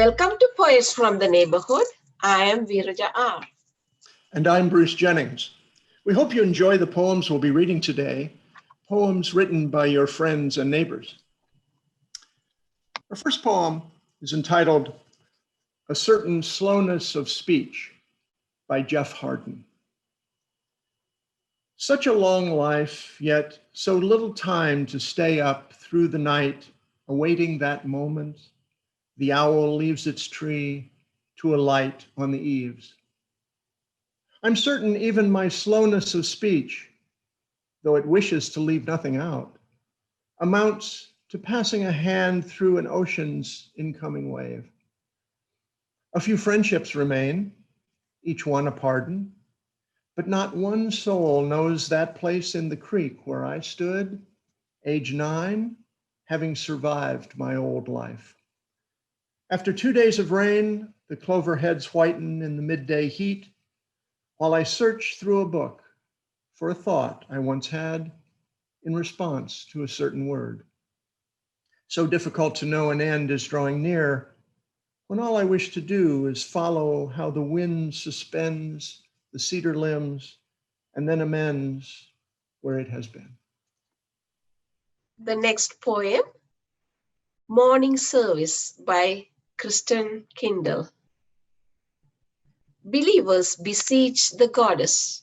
Welcome to Poets from the Neighborhood. I am VeerajaR. And I'm Bruce Jennings. We hope you enjoy the poems we'll be reading today, poems written by your friends and neighbors. Our first poem is entitled A Certain Slowness of Speech by Hardin. Such a long life, yet so little time to stay up through the night, awaiting that moment. The owl leaves its tree to alight on the eaves. I'm certain even my slowness of speech, though it wishes to leave nothing out, amounts to passing a hand through an ocean's incoming wave. A few friendships remain, each one a pardon, but not one soul knows that place in the creek where I stood, age 9, having survived my old life. After 2 days of rain, the clover heads whiten in the midday heat, while I search through a book for a thought I once had in response to a certain word. So difficult to know an end is drawing near, when all I wish to do is follow how the wind suspends the cedar limbs and then amends where it has been. The next poem, Morning Service by Kristen, Kindoll. Believers beseech the goddess.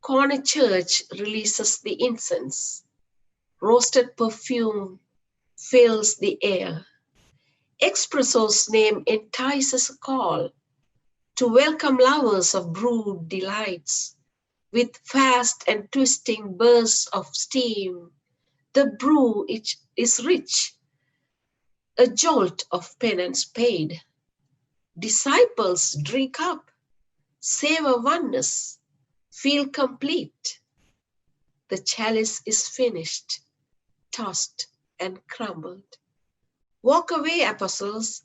Corner church releases the incense. Roasted perfume fills the air. Espresso's name entices a call to welcome lovers of brewed delights. With fast and twisting bursts of steam, the brew is rich, a jolt of penance paid. Disciples drink up, savor oneness, feel complete. The chalice is finished, tossed and crumbled. Walk away, apostles,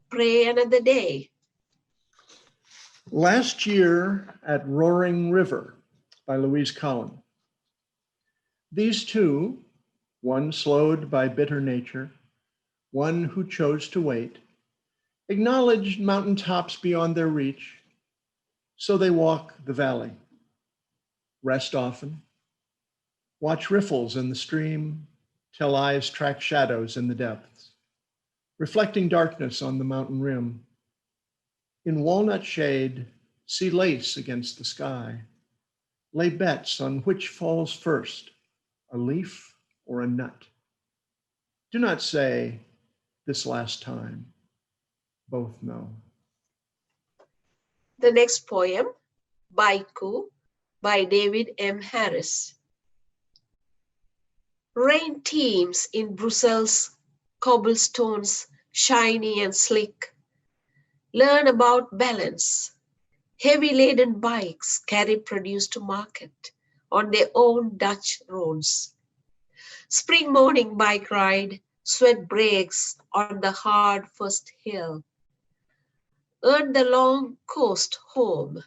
pray another day. Last year at Roaring River by Louise Colln. These two, one slowed by bitter nature, one who chose to wait, acknowledged mountaintops beyond their reach, so they walk the valley, rest often, watch riffles in the stream till eyes track shadows in the depths, reflecting darkness on the mountain rim. In walnut shade, see lace against the sky, lay bets on which falls first, a leaf or a nut. Do not say, this last time, both know. The next poem, Baiku by David M. Harris. Rain teems in Brussels, cobblestones shiny and slick. Learn about balance. Heavy laden bikes carry produce to market on their own Dutch roads. Spring morning bike ride, sweat breaks on the hard first hill. Earn the long coast home.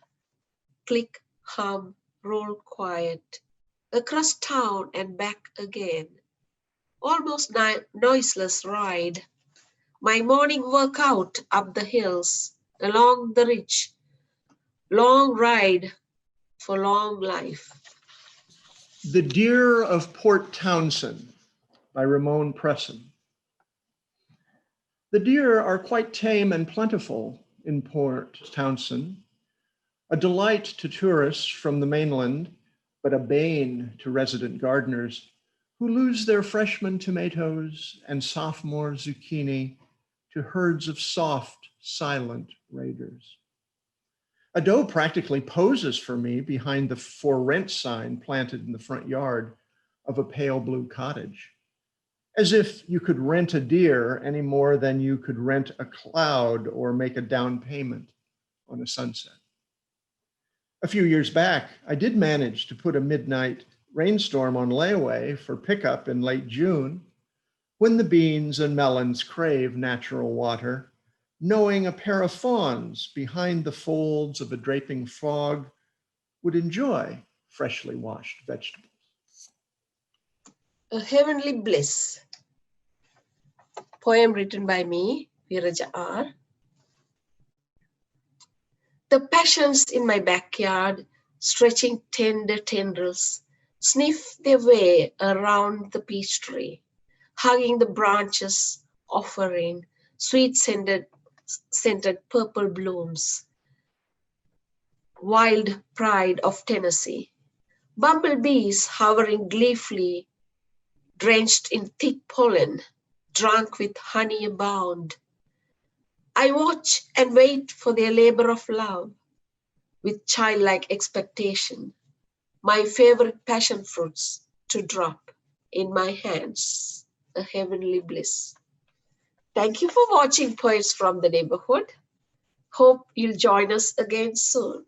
Click, hum, roll quiet. Across town and back again. Almost noiseless ride. My morning workout up the hills, along the ridge. Long ride for long life. The Deer of Port Townsend by Ramon Presson. The deer are quite tame and plentiful in Port Townsend, a delight to tourists from the mainland, but a bane to resident gardeners who lose their freshman tomatoes and sophomore zucchini to herds of soft, silent raiders. A doe practically poses for me behind the for rent sign planted in the front yard of a pale blue cottage, as if you could rent a deer any more than you could rent a cloud or make a down payment on a sunset. A few years back, I did manage to put a midnight rainstorm on layaway for pickup in late June, when the beans and melons crave natural water, knowing a pair of fawns behind the folds of a draping fog would enjoy freshly washed vegetables. A Heavenly Bliss. Poem written by me, VeerajaR. The passions in my backyard, stretching tender tendrils, sniff their way around the peach tree, hugging the branches, offering sweet-scented purple blooms, wild pride of Tennessee. Bumblebees hovering gleefully, drenched in thick pollen, drunk with honey abound. I watch and wait for their labor of love with childlike expectation, my favorite passion fruits to drop in my hands, a heavenly bliss. Thank you for watching Poets from the Neighborhood. Hope you'll join us again soon.